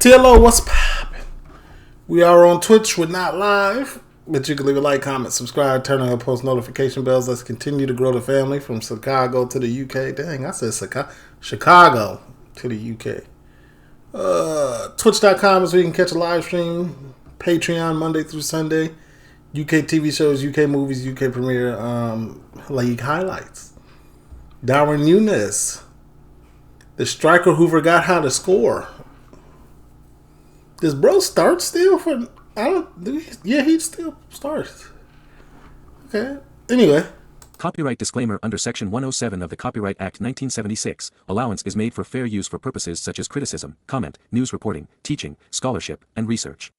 TLO, what's poppin'? We are on Twitch. We're not live, but you can leave a like, comment, subscribe, turn on your post notification bells. Let's continue to grow the family from Chicago to the UK. Dang, I said Chicago to the UK. Twitch.com is where you can catch a live stream. Patreon, Monday through Sunday. UK TV shows, UK movies, UK premiere, league highlights. Darwin Nunez, the striker who forgot how to score. Does bro start still for? Yeah, he still starts. Okay. Anyway. Copyright disclaimer. Under Section 107 of the Copyright Act 1976, allowance is made for fair use for purposes such as criticism, comment, news reporting, teaching, scholarship, and research.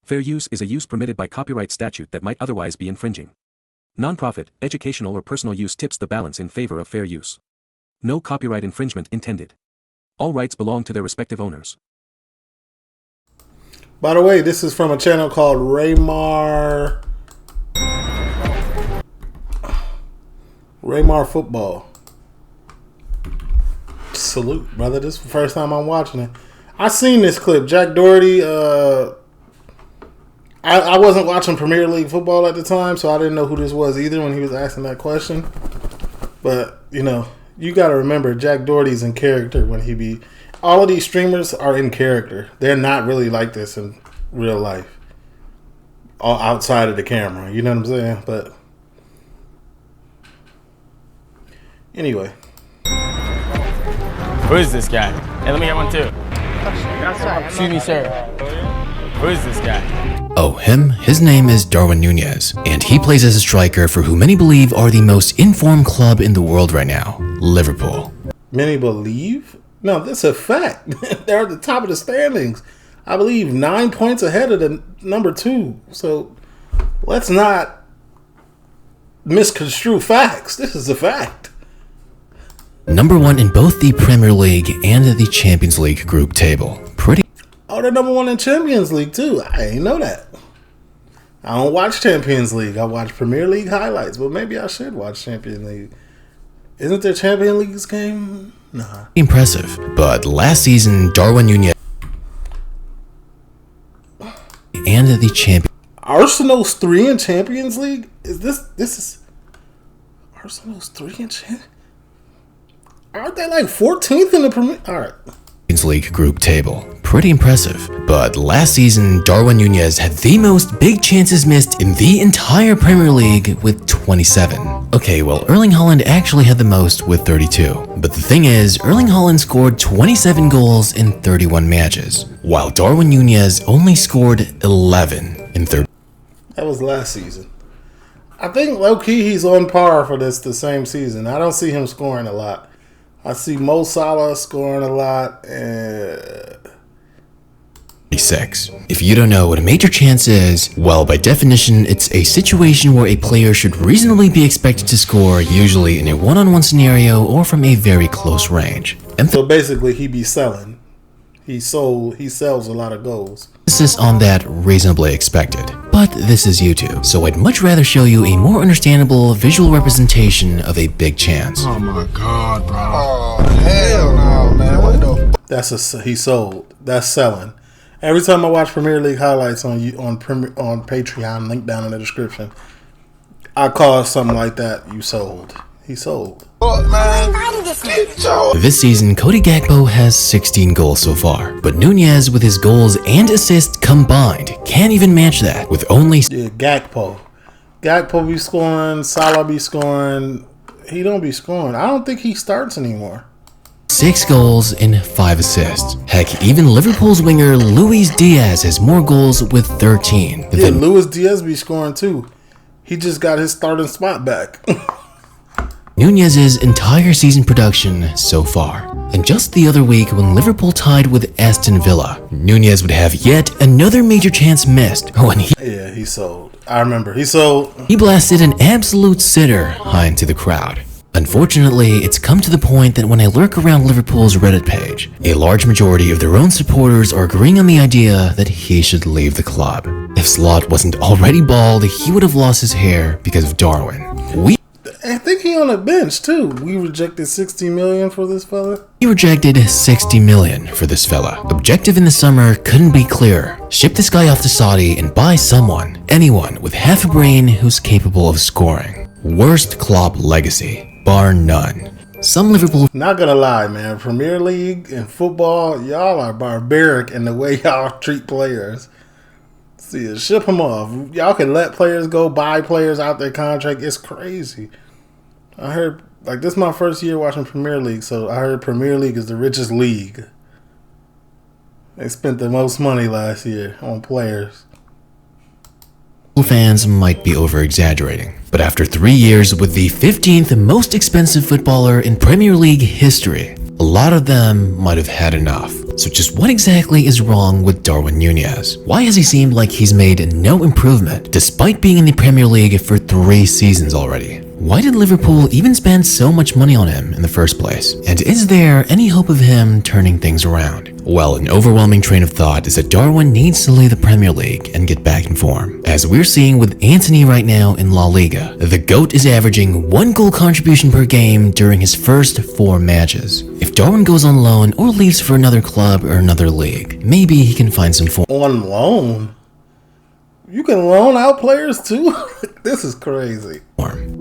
Fair use is a use permitted by copyright statute that might otherwise be infringing. Non-profit, educational or personal use tips the balance in favor of fair use. No copyright infringement intended. All rights belong to their respective owners. By the way, this is from a channel called Raymar Football. Salute, brother. This is the first time I'm watching it. I seen this clip. Jack Doherty, I wasn't watching Premier League football at the time, so I didn't know who this was either when he was asking that question. But, you know, you got to remember, Jack Doherty's in character when he be... All of these streamers are in character. They're not really like this in real life. All outside of the camera. You know what I'm saying? But anyway. Who is this guy? Hey, let me get one too. Excuse me, sir. Who is this guy? Oh, him? His name is Darwin Nunez, and he plays as a striker for who many believe are the most informed club in the world right now, Liverpool. Many believe? No, that's a fact. They're at the top of the standings. I believe 9 points ahead of the number 2. So let's not misconstrue facts. This is a fact. Number 1 in both the Premier League and the Champions League group table. Oh, they're number 1 in Champions League too. I ain't know that. I don't watch Champions League. I watch Premier League highlights, but maybe I should watch Champions League. Isn't there Champions League's game? Nah. Impressive, but last season Darwin Nunez and the champion. Arsenal's 3 in Champions League? This is Arsenal's 3 in Champions? Aren't they like 14th in the Premier? All right. League group table. Pretty impressive. But last season, Darwin Nunez had the most big chances missed in the entire Premier League with 27. Okay, well, Erling Haaland actually had the most with 32. But the thing is, Erling Haaland scored 27 goals in 31 matches, while Darwin Nunez only scored 11 in 30. That was last season. I think low-key he's on par for the same season. I don't see him scoring a lot. I see Mo Salah scoring a lot. 6. If you don't know what a major chance is, well, by definition, it's a situation where a player should reasonably be expected to score, usually in a one-on-one scenario or from a very close range. So basically, he be selling. He sells a lot of goals. Emphasis on that reasonably expected. But this is YouTube, so I'd much rather show you a more understandable visual representation of a big chance. Oh my god, bro. Oh, hell no, man. What the... He sold. That's selling. Every time I watch Premier League highlights on Patreon, link down in the description, I call something like that, you sold. He sold. Fuck, man. This season, Cody Gakpo has 16 goals so far, but Nunez, with his goals and assists combined, can't even match that with only... Yeah, Gakpo be scoring, Salah be scoring. He don't be scoring. I don't think he starts anymore. 6 goals and 5 assists. Heck, even Liverpool's winger Luis Diaz has more goals with 13. Yeah, Luis Diaz be scoring too. He just got his starting spot back. Nunez's entire season production so far. And just the other week when Liverpool tied with Aston Villa, Nunez would have yet another major chance missed when he sold. I remember, he sold. He blasted an absolute sitter high into the crowd. Unfortunately, it's come to the point that when I lurk around Liverpool's Reddit page, a large majority of their own supporters are agreeing on the idea that he should leave the club. If Slot wasn't already bald, he would have lost his hair because of Darwin. I think he on the bench too. We rejected $60 million for this fella. He rejected $60 million for this fella. Objective in the summer couldn't be clearer. Ship this guy off to Saudi and buy anyone with half a brain who's capable of scoring. Worst Klopp legacy, bar none. Some Liverpool Not gonna lie, man. Premier League and football, y'all are barbaric in the way y'all treat players. See, ship them off. Y'all can let players go, buy players out their contract. It's crazy. I heard, like, this is my first year watching Premier League, so I heard Premier League is the richest league. They spent the most money last year on players. fans might be over-exaggerating, but after 3 years with the 15th most expensive footballer in Premier League history, a lot of them might have had enough. So just what exactly is wrong with Darwin Nunez? Why has he seemed like he's made no improvement despite being in the Premier League for 3 seasons already? Why did Liverpool even spend so much money on him in the first place? And is there any hope of him turning things around? Well, an overwhelming train of thought is that Darwin needs to leave the Premier League and get back in form. As we're seeing with Antony right now in La Liga, the GOAT is averaging 1 goal contribution per game during his first 4 matches. If Darwin goes on loan or leaves for another club or another league, maybe he can find some form. On loan? You can loan out players too? This is crazy.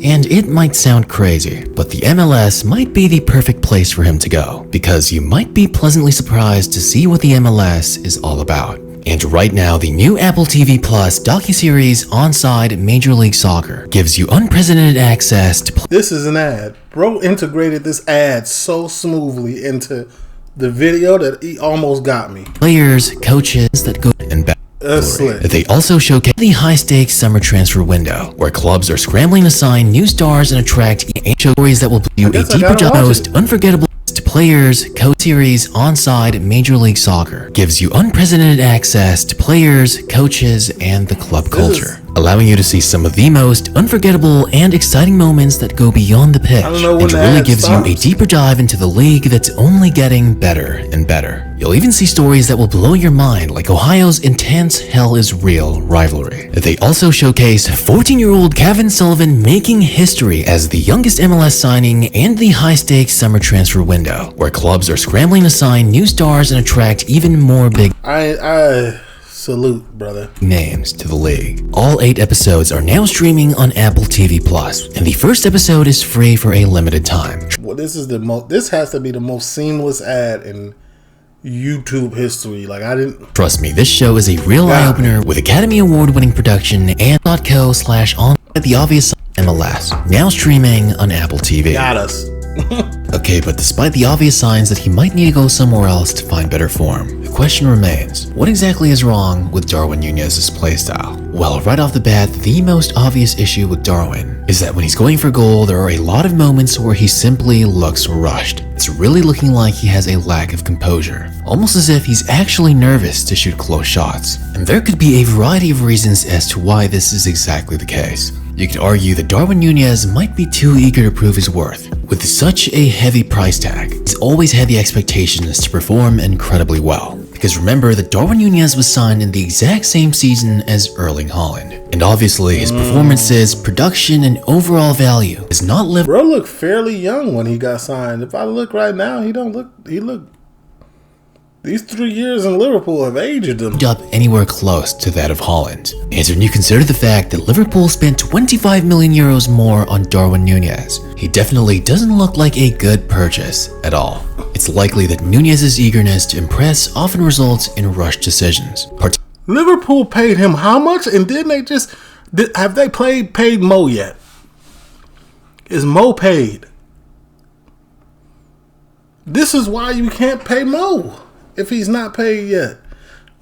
And it might sound crazy, but the MLS might be the perfect place for him to go, because you might be pleasantly surprised to see what the MLS is all about. And right now, the new Apple TV Plus docuseries Onside Major League Soccer gives you unprecedented access to This is an ad. Bro integrated this ad so smoothly into the video that he almost got me. players, coaches that go and back. They also showcase the high-stakes summer transfer window, where clubs are scrambling to sign new stars and attract stories that will give you a deeper dive. Most unforgettable players, co-series Onside Major League Soccer gives you unprecedented access to players, coaches, and the club culture, allowing you to see some of the most unforgettable and exciting moments that go beyond the pitch, and really gives you a deeper dive into the league that's only getting better and better. You'll even see stories that will blow your mind, like Ohio's intense hell is real rivalry. They also showcase 14-year-old Kevin Sullivan making history as the youngest MLS signing and the high-stakes summer transfer window, where clubs are scrambling to sign new stars and attract even more big I salute, brother. names to the league. All 8 episodes are now streaming on Apple TV Plus, and the first episode is free for a limited time. Well, this has to be the most seamless ad in YouTube history. Like, I didn't Trust me, this show is a real eye-opener with Academy Award-winning production and .co/on the obvious MLS, now streaming on Apple TV. got us. Okay, but despite the obvious signs that he might need to go somewhere else to find better form, the question remains, what exactly is wrong with Darwin Nunez's playstyle? Well, right off the bat, the most obvious issue with Darwin is that when he's going for goal, there are a lot of moments where he simply looks rushed. It's really looking like he has a lack of composure, almost as if he's actually nervous to shoot close shots. And there could be a variety of reasons as to why this is exactly the case. You could argue that Darwin Nunez might be too eager to prove his worth. With such a heavy price tag, he's always had the expectations to perform incredibly well. Because remember that Darwin Nunez was signed in the exact same season as Erling Haaland. And obviously his performances, production, and overall value is not lived. Bro looked fairly young when he got signed. If I look right now, he look. These 3 years in Liverpool have aged him. Up anywhere close to that of Haaland. And when you consider the fact that Liverpool spent 25 million euros more on Darwin Nunez, he definitely doesn't look like a good purchase at all. It's likely that Nunez's eagerness to impress often results in rushed decisions. Liverpool paid him how much? And didn't they just have they paid Mo yet? Is Mo paid? This is why you can't pay Mo. If he's not paid yet,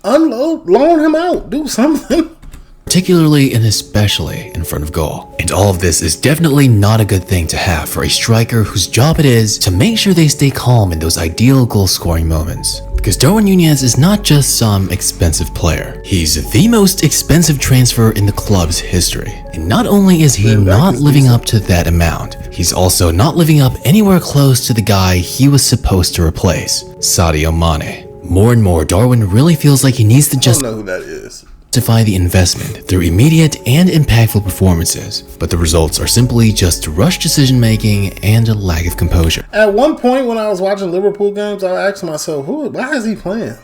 unload, loan him out, do something. Particularly and especially in front of goal. And all of this is definitely not a good thing to have for a striker whose job it is to make sure they stay calm in those ideal goal-scoring moments. Because Darwin Nunez is not just some expensive player. He's the most expensive transfer in the club's history. And not only is he not living up to that amount, he's also not living up anywhere close to the guy he was supposed to replace, Sadio Mane. More and more, Darwin really feels like he needs to I don't know who that is. justify the investment through immediate and impactful performances, but the results are simply just rushed decision making and a lack of composure. At one point when I was watching Liverpool games, I asked myself, why is he playing?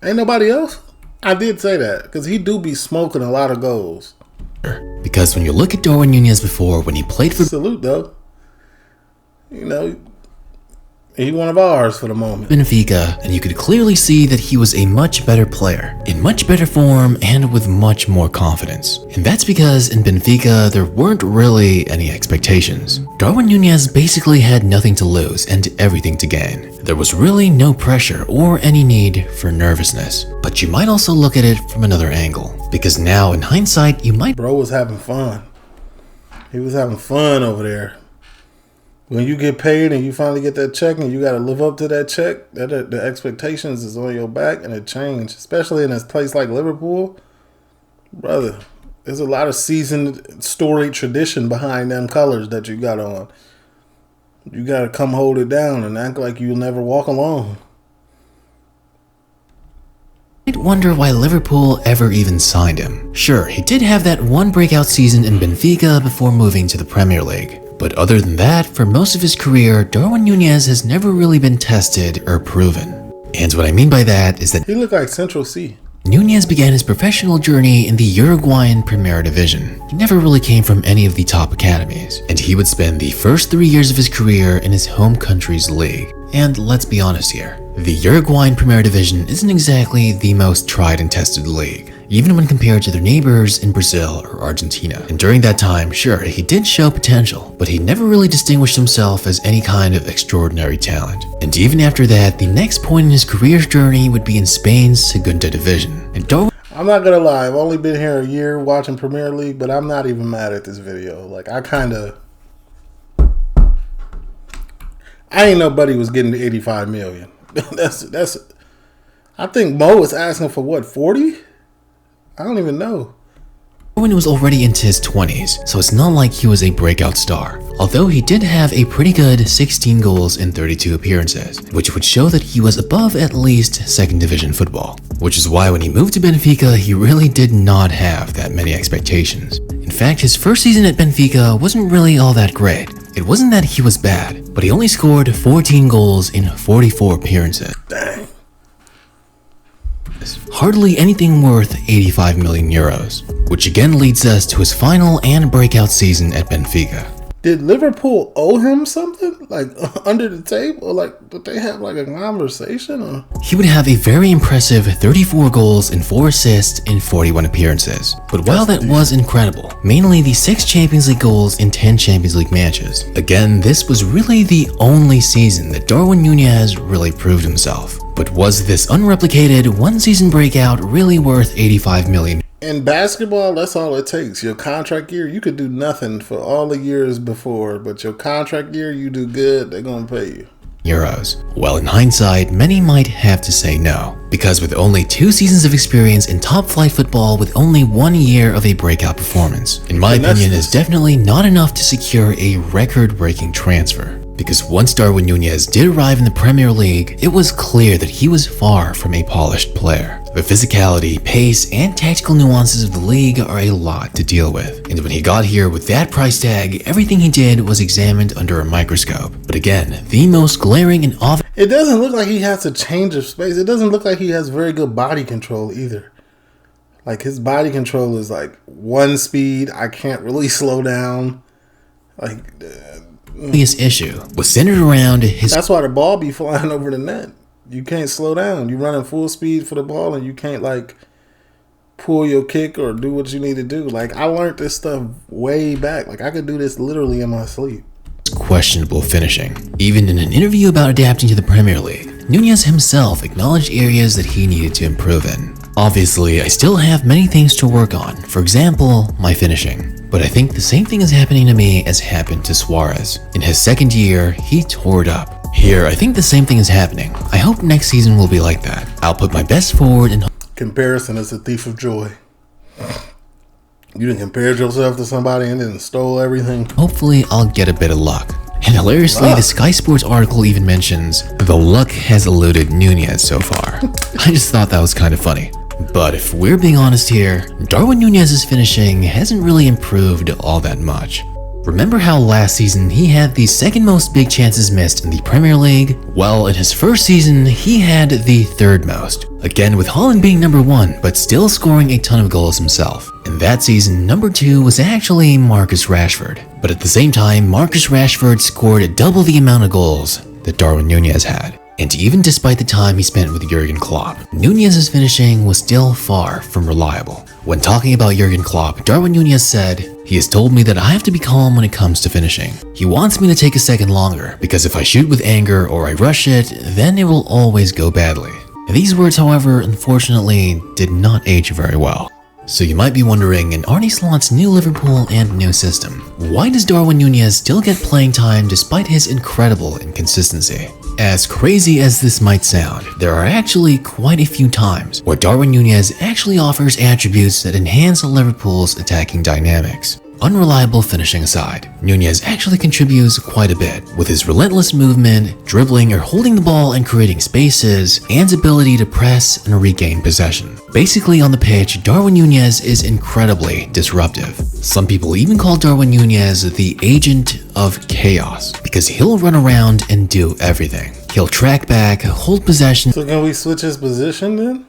Ain't nobody else? I did say that, because he do be smoking a lot of goals. Because when you look at Darwin Nunez before, when he played for Salute, though. You know, he one of ours for the moment. Benfica, and you could clearly see that he was a much better player, in much better form, and with much more confidence. And that's because in Benfica, there weren't really any expectations. Darwin Nunez basically had nothing to lose and everything to gain. There was really no pressure or any need for nervousness. But you might also look at it from another angle, because now in hindsight, you might— Bro was having fun. He was having fun over there. When you get paid and you finally get that check and you got to live up to that check, the expectations is on your back and it changed. Especially in a place like Liverpool. Brother, there's a lot of seasoned, storied tradition behind them colors that you got on. You got to come hold it down and act like you'll never walk alone. I'd wonder why Liverpool ever even signed him. Sure, he did have that one breakout season in Benfica before moving to the Premier League. But other than that, for most of his career, Darwin Nunez has never really been tested or proven. And what I mean by that is that he looked like Central C. Nunez began his professional journey in the Uruguayan Primera Division. He never really came from any of the top academies, and he would spend the first 3 years of his career in his home country's league. And let's be honest here, the Uruguayan Primera Division isn't exactly the most tried and tested league, even when compared to their neighbors in Brazil or Argentina. And during that time, sure, he did show potential, but he never really distinguished himself as any kind of extraordinary talent. And even after that, the next point in his career's journey would be in Spain's Segunda Division. And Darwin— I'm not gonna lie, I've only been here a year watching Premier League, but I'm not even mad at this video. Like, I ain't nobody was getting the 85 million. that's I think Mo was asking for what, 40? I don't even know. Darwin was already into his 20s, so it's not like he was a breakout star. Although he did have a pretty good 16 goals in 32 appearances, which would show that he was above at least second division football. Which is why when he moved to Benfica, he really did not have that many expectations. In fact, his first season at Benfica wasn't really all that great. It wasn't that he was bad, but he only scored 14 goals in 44 appearances. Dang. Hardly anything worth 85 million euros, which again leads us to his final and breakout season at Benfica. Did Liverpool owe him something? Like, under the table? Or like, did they have like a conversation? Or? He would have a very impressive 34 goals and 4 assists in 41 appearances. But while that was incredible, mainly the 6 Champions League goals in 10 Champions League matches, again, this was really the only season that Darwin Nunez really proved himself. But was this unreplicated one-season breakout really worth 85 million? In basketball, that's all it takes. Your contract year, you could do nothing for all the years before, but your contract year, you do good, they're going to pay you. Euros. Well, in hindsight, many might have to say no, because with only 2 seasons of experience in top-flight football with only 1 year of a breakout performance, in my opinion, is definitely not enough to secure a record-breaking transfer. Because once Darwin Nunez did arrive in the Premier League, it was clear that he was far from a polished player. The physicality, pace, and tactical nuances of the league are a lot to deal with. And when he got here with that price tag, everything he did was examined under a microscope. But again, the most glaring and obvious— it doesn't look like he has a change of space. It doesn't look like he has very good body control either. Like, his body control is like one speed. I can't really slow down. Like, issue was centered around his— that's why the ball be flying over the net. You can't slow down. You running full speed for the ball and you can't like pull your kick or do what you need to do. Like, I learned this stuff way back. Like, I could do this literally in my sleep. Questionable finishing. Even in an interview about adapting to the Premier League, Nunez himself acknowledged areas that he needed to improve in. Obviously, I still have many things to work on. For example, my finishing. But I think the same thing is happening to me as happened to Suarez. In his second year, he tore it up. Here, I think the same thing is happening. I hope next season will be like that. I'll put my best forward and— comparison is a thief of joy. You done compared yourself to somebody and then stole everything. hopefully I'll get a bit of luck. And hilariously, the Sky Sports article even mentions the luck has eluded Nunez so far. I just thought that was kind of funny. But if we're being honest here, Darwin Nunez's finishing hasn't really improved all that much. Remember how last season he had the second most big chances missed in the Premier League? Well, in his first season, he had the third most. Again, with Haaland being number 1, but still scoring a ton of goals himself. In that season, number 2 was actually Marcus Rashford. But at the same time, Marcus Rashford scored double the amount of goals that Darwin Nunez had. And even despite the time he spent with Jurgen Klopp, Nunez's finishing was still far from reliable. When talking about Jurgen Klopp, Darwin Nunez said, "He has told me that I have to be calm when it comes to finishing. He wants me to take a second longer, because if I shoot with anger or I rush it, then it will always go badly." These words, however, unfortunately did not age very well. So you might be wondering, in Arne Slot's new Liverpool and new system, why does Darwin Nunez still get playing time despite his incredible inconsistency? As crazy as this might sound, there are actually quite a few times where Darwin Nunez actually offers attributes that enhance Liverpool's attacking dynamics. Unreliable finishing aside, Nunez actually contributes quite a bit with his relentless movement, dribbling or holding the ball and creating spaces, and ability to press and regain possession. Basically on the pitch, Darwin Nunez is incredibly disruptive. Some people even call Darwin Nunez the agent of chaos because he'll run around and do everything. He'll track back, hold possession. So can we switch his position then?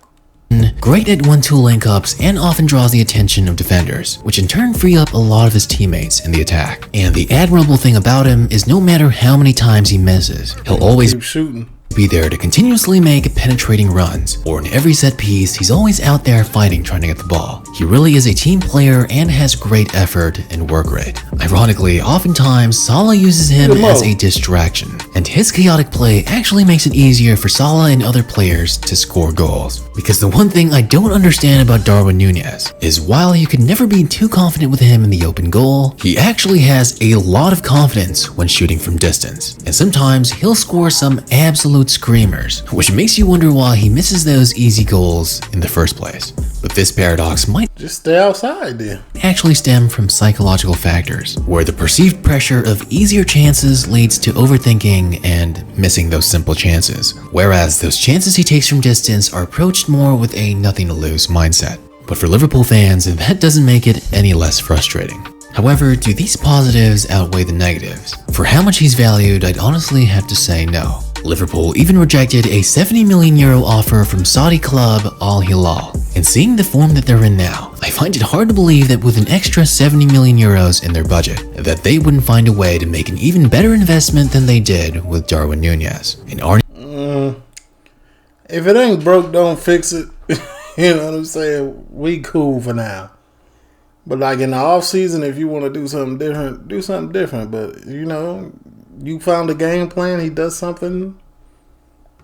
Great at 1-2 link-ups and often draws the attention of defenders, which in turn free up a lot of his teammates in the attack. And the admirable thing about him is no matter how many times he misses, he'll always Keep shooting. be there to continuously make penetrating runs, or in every set piece, he's always out there fighting trying to get the ball. He really is a team player and has great effort and work rate. Ironically, oftentimes Salah uses him as a distraction, and his chaotic play actually makes it easier for Salah and other players to score goals. Because the one thing I don't understand about Darwin Nunez is while you can never be too confident with him in the open goal, he actually has a lot of confidence when shooting from distance, and sometimes he'll score some absolute screamers, which makes you wonder why he misses those easy goals in the first place. But this paradox might Just stay outside then. actually stem from psychological factors, where the perceived pressure of easier chances leads to overthinking and missing those simple chances, whereas those chances he takes from distance are approached more with a nothing to lose mindset. But for Liverpool fans, that doesn't make it any less frustrating. However, do these positives outweigh the negatives? For how much he's valued, I'd honestly have to say no. Liverpool even rejected a €70 million offer from Saudi club Al Hilal. And seeing the form that they're in now, I find it hard to believe that with an extra €70 million in their budget, that they wouldn't find a way to make an even better investment than they did with Darwin Nunez. And Arne If it ain't broke, don't fix it. You know what I'm saying? We cool for now. But like in the off season, if you want to do something different, do something different. But you know, you found a game plan, he does something,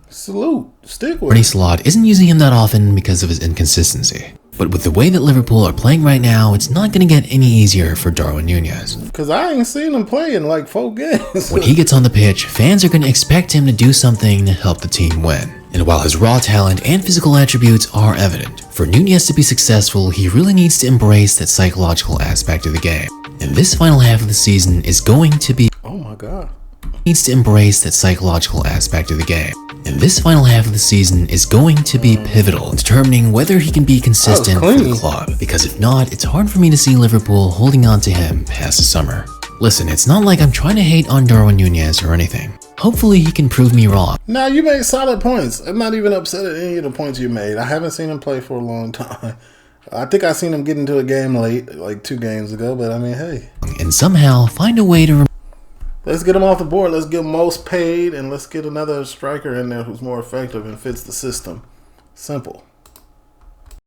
salute, stick with Arne it. Slot isn't using him that often because of his inconsistency. But with the way that Liverpool are playing right now, it's not going to get any easier for Darwin Nunez. Because I ain't seen him play in like 4 games. When he gets on the pitch, fans are going to expect him to do something to help the team win. And while his raw talent and physical attributes are evident, for Nunez to be successful, he really needs to embrace that psychological aspect of the game. And this final half of the season is going to be Oh my God. needs to embrace that psychological aspect of the game. And this final half of the season is going to be pivotal in determining whether he can be consistent for the club. Because if not, it's hard for me to see Liverpool holding on to him past the summer. Listen, it's not like I'm trying to hate on Darwin Nunez or anything. Hopefully he can prove me wrong. Now you made solid points. I'm not even upset at any of the points you made. I haven't seen him play for a long time. I think I seen him get into a game late, like 2 games ago. But I mean, hey, And somehow find a way to let's get him off the board. Let's get most paid, and let's get another striker in there who's more effective and fits the system. Simple.